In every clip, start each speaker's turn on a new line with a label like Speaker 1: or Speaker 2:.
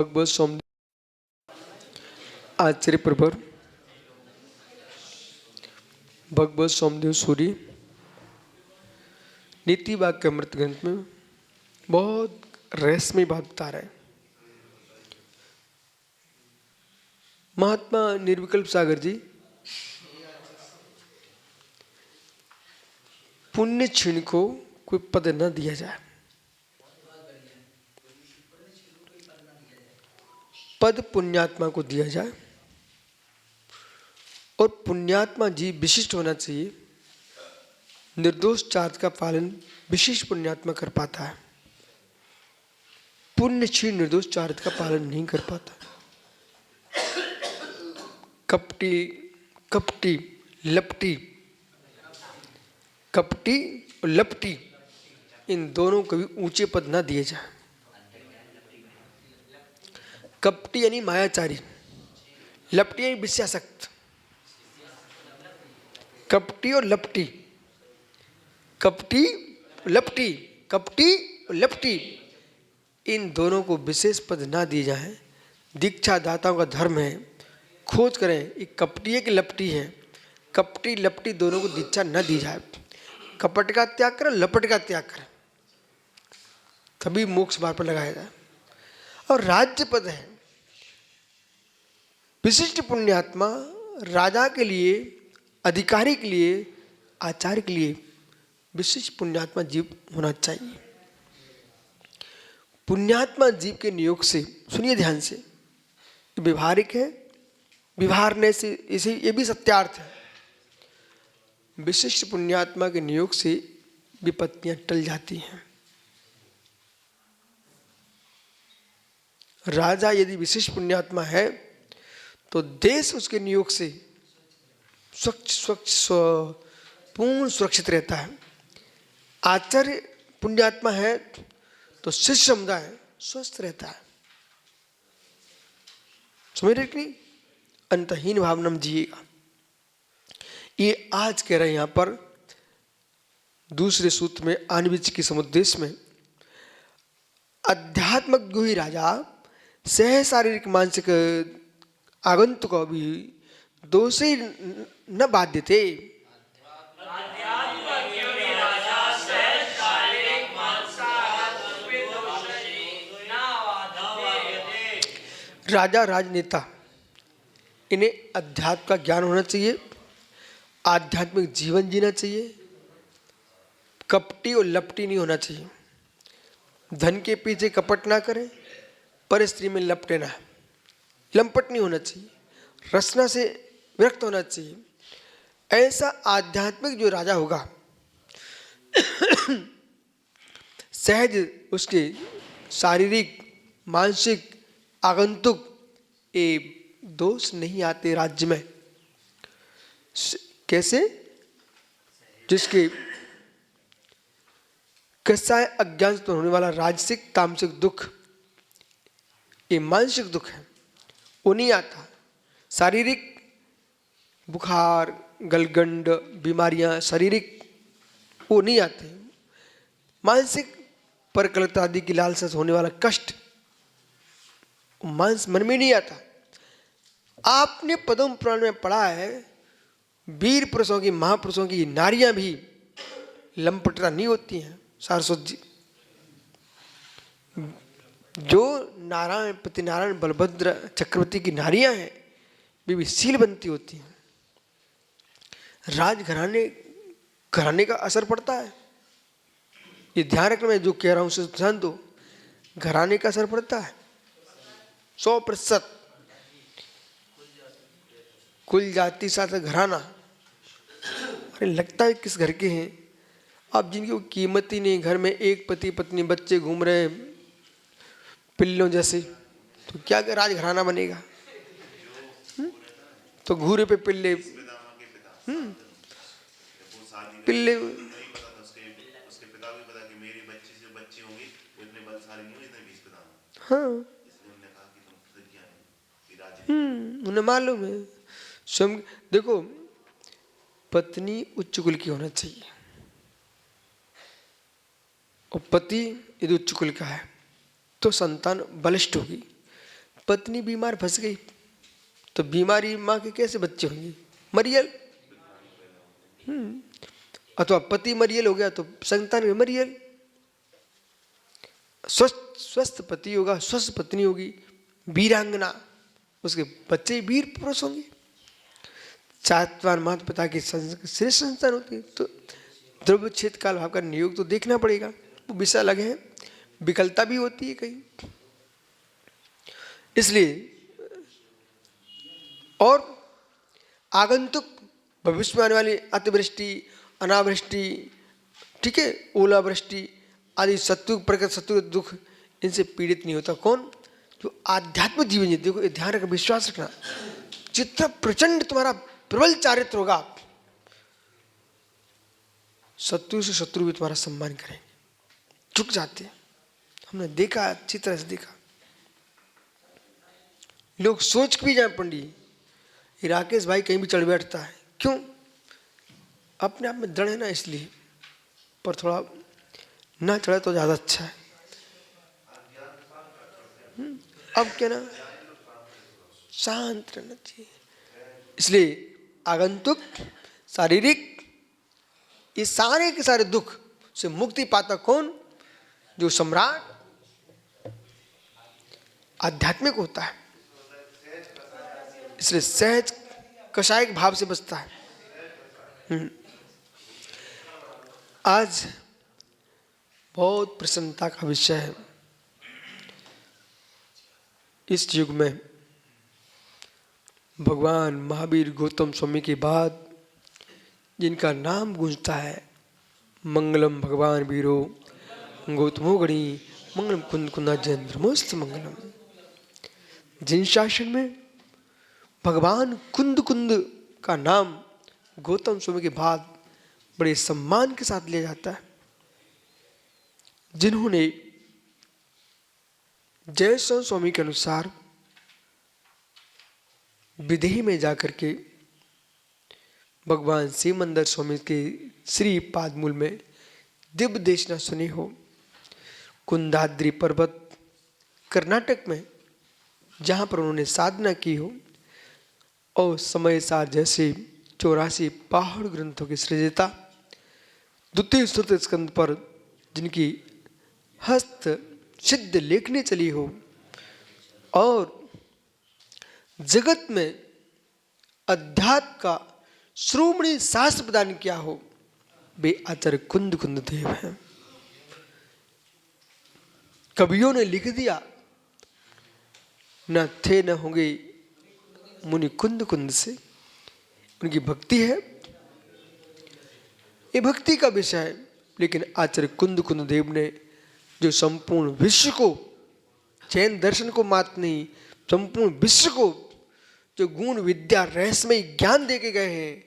Speaker 1: भगवत सोमदेव आचार्य प्रवर भगवत सोमदेव सूरी नीति वाक्य अमृत ग्रंथ में बहुत रहस्यमय बात बता रहे हैं। महात्मा निर्विकल्प सागर जी पुण्य क्षीण को कोई पद न दिया जाए, पद पुण्यात्मा को दिया जाए और पुण्यात्मा जी विशिष्ट होना चाहिए। निर्दोष चार्ज का पालन विशिष्ट पुण्यात्मा कर पाता है, पुण्य क्षीण निर्दोष चार्ज का पालन नहीं कर पाता। कपटी कपटी लपटी कपटी और लपटी इन दोनों को भी ऊंचे पद ना दिए जाए। कपटी यानी मायाचारी, लपटी यानी विषयासक्त। कपटी और लपटी, कपटी लपटी, कपटी और लपटी इन दोनों को विशेष पद ना दिए जाए। दीक्षा दाताओं का धर्म है, खोज करें ये कपटी है कि लपटी है। कपटी लपटी दोनों को दीक्षा न दी जाए। कपट का त्याग करें, लपट का त्याग करें, तभी मोक्ष मार्ग पर लगाया जाए। और राज्य पद है, विशिष्ट पुण्यात्मा राजा के लिए, अधिकारी के लिए, आचार्य के लिए विशिष्ट पुण्यात्मा जीव होना चाहिए। पुण्यात्मा जीव के नियोग से, सुनिए ध्यान से, व्यवहारिक है, व्यवहारने से इसे ये भी सत्यार्थ है। विशिष्ट पुण्यात्मा के नियोग से विपत्तियां टल जाती हैं। राजा यदि विशिष्ट पुण्यात्मा है तो देश उसके नियोग से पूर्ण सुरक्षित रहता है। आचार्य पुण्यात्मा है तो शिष्य समुदाय स्वस्थ रहता है। समझ रहे कि नहीं? अंतहीन भावना में जिएगा। ये आज कह रहे हैं यहां पर दूसरे सूत्र में आनविच की समुद्देश में, अध्यात्मक ही राजा सह शारीरिक मानसिक आगंतुक भी दोषी न बाध्य थे। राजा राजनेता इन्हें अध्यात्म का ज्ञान होना चाहिए, आध्यात्मिक जीवन जीना चाहिए, कपटी और लपटी नहीं होना चाहिए। धन के पीछे कपट ना करें, पर स्त्री में लपटे ना, लंपट नहीं होना चाहिए, रचना से विरक्त होना चाहिए। ऐसा आध्यात्मिक जो राजा होगा सहज उसके शारीरिक मानसिक आगंतुक ये दोष नहीं आते राज्य में। कैसे? जिसके कसाय अज्ञान से होने वाला राजसिक तामसिक दुख, ये मानसिक दुख है, वो नहीं आता। शारीरिक बुखार, गलगंड, बीमारियां शारीरिक वो नहीं आते। मानसिक परकलता आदि की लालसा से होने वाला कष्ट मांस मन में नहीं आता। आपने पद्म पुराण में पढ़ा है, वीर पुरुषों की, महापुरुषों की नारियां भी लंपटता नहीं होती हैं। सारस्वत जी, जो नारायण पति नारायण बलभद्र चक्रवर्ती की नारियां हैं वे भी शीलवंती होती हैं। राजघराने घराने का असर पड़ता है, ये ध्यान रखना। मैं जो कह रहा हूं उसे ध्यान दो। घराने का असर पड़ता है 100%। कुल जाति साथ घराना, अरे लगता है किस घर के हैं आप, जिनकी कोई कीमत ही नहीं। घर में एक पति पत्नी, बच्चे घूम रहे पिल्लों जैसे, तो क्या राजघराना बनेगा? तो घूरे पे पिल्ले पिल्ले। हाँ, उन्हें मालूम है। स्वयं देखो, पत्नी उच्च कुल की होना चाहिए और पति यदि उच्च कुल का है तो संतान बलिष्ठ होगी। पत्नी बीमार फंस गई तो बीमारी माँ के कैसे बच्चे होंगे? मरियल। अथवा पति मरियल हो गया तो संतान में मरियल। स्वस्थ पति होगा, स्वस्थ पत्नी होगी, वीरांगना, उसके बच्चे वीर पुरुष होंगे। चातवान माता पिता की श्रेष्ठ संतान होती है। तो द्रव्य छेद काल भाव का नियोग तो देखना पड़ेगा, वो विषय अलग है, विकलता भी होती है कहीं। इसलिए और आगंतुक भविष्य में आने वाली अतिवृष्टि, अनावृष्टि, ठीक है, ओलावृष्टि आदि शत्रु प्रकृति शत्रु दुख, इनसे पीड़ित नहीं होता। कौन? जो आध्यात्मिक जीवन जीते। देखो ध्यान रखना, विश्वास रखना, जितना प्रचंड तुम्हारा प्रबल चारित्र होगा, शत्रु से शत्रु भी तुम्हारा सम्मान करेंगे, झुक जाते हैं। हमने देखा, अच्छी तरह से देखा। लोग सोच के भी जाए पंडित, ये राकेश भाई कहीं भी चढ़ बैठता है, क्यों? अपने आप में दृढ़ है ना, इसलिए। पर थोड़ा ना चढ़े तो ज्यादा अच्छा है। अब क्या ना, शांत रहना चाहिए। इसलिए आगंतुक, शारीरिक, ये सारे के सारे दुख से मुक्ति पाता कौन? जो सम्राट आध्यात्मिक होता है। इसलिए सहज कषायक भाव से बचता है। आज बहुत प्रसन्नता का विषय है। इस युग में भगवान महावीर गौतम स्वामी के बाद जिनका नाम गूंजता है, मंगलम भगवान वीरो गौतमो गणी मंगलम कुंद कुंदाजेंद्र मोस्त मंगलम। जिन शासन में भगवान कुंद कुंद का नाम गौतम स्वामी के बाद बड़े सम्मान के साथ लिया जाता है, जिन्होंने जयस्वामी स्वामी के अनुसार विदेही में जाकर के भगवान सीमंदर स्वामी के श्री पादमूल में दिव्य देशना सुनी हो। कुंदाद्री पर्वत कर्नाटक में जहाँ पर उन्होंने साधना की हो, और समय सार जैसे 84 पहाड़ ग्रंथों के सृजता, द्वितीय स्तुति स्कंद पर जिनकी हस्त सिद्ध लेखनी चली हो, और जगत में अध्यात्म का श्रोमणी शास्त्र प्रदान किया हो, वे आचार्य कुंद कुंद देव हैं। कवियों ने लिख दिया, न थे न होंगे मुनि कुंद कुंद से। उनकी भक्ति है, ये भक्ति का विषय है। लेकिन आचार्य कुंद कुंद देव ने जो संपूर्ण विश्व को, जैन दर्शन को मात नहीं, संपूर्ण विश्व को जो गुण विद्या रहस्यमय ज्ञान दे के गए हैं,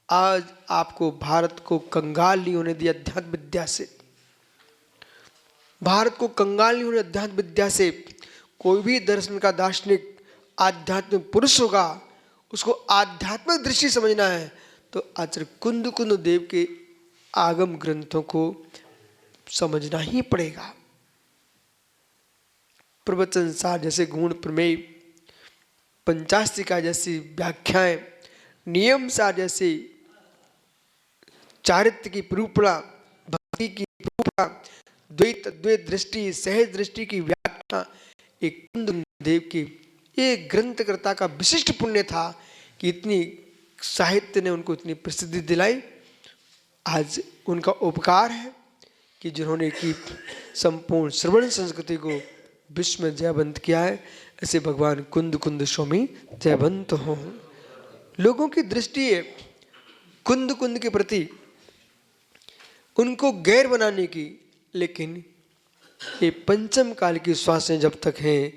Speaker 1: आज आपको भारत को कंगाल नहीं होने दिया अध्यात्म विद्या से। भारत को कंगाल नहीं होने अध्यात्म विद्या से। कोई भी दर्शन का दार्शनिक आध्यात्मिक पुरुष होगा, उसको आध्यात्मिक दृष्टि समझना है तो आचार्य कुंद कुंद देव के आगम ग्रंथों को समझना ही पड़ेगा। प्रवचन सार जैसे गुण प्रमेय, पंचास्तिका जैसी व्याख्याएं, नियम सार जैसे चारित्र की निरूपणा, भक्ति की निरूपणा, द्वैत अद्वैत दृष्टि, सहज दृष्टि की व्याख्या, एक कुंद देव की एक ग्रंथकर्ता का विशिष्ट पुण्य था कि इतनी साहित्य ने उनको इतनी प्रसिद्धि दिलाई। आज उनका उपकार है कि जिन्होंने की संपूर्ण श्रवण संस्कृति को विश्व में जयवंत किया है। ऐसे भगवान कुंद कुंद स्वामी जयवंत हो। लोगों की दृष्टि है कुंद कुंद के प्रति, उनको गैर बनाने की, लेकिन ये पंचम काल की श्वासें जब तक हैं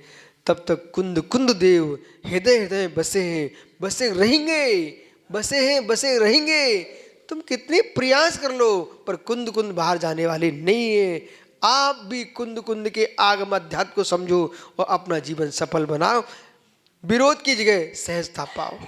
Speaker 1: तब तक कुंद कुंद देव हृदय हृदय बसे हैं, बसे रहेंगे, बसे हैं, बसे रहेंगे। तुम कितने प्रयास कर लो पर कुंद कुंद बाहर जाने वाले नहीं है। आप भी कुंद कुंद के आगम अध्यात्म को समझो और अपना जीवन सफल बनाओ, विरोध की जगह सहजता पाओ।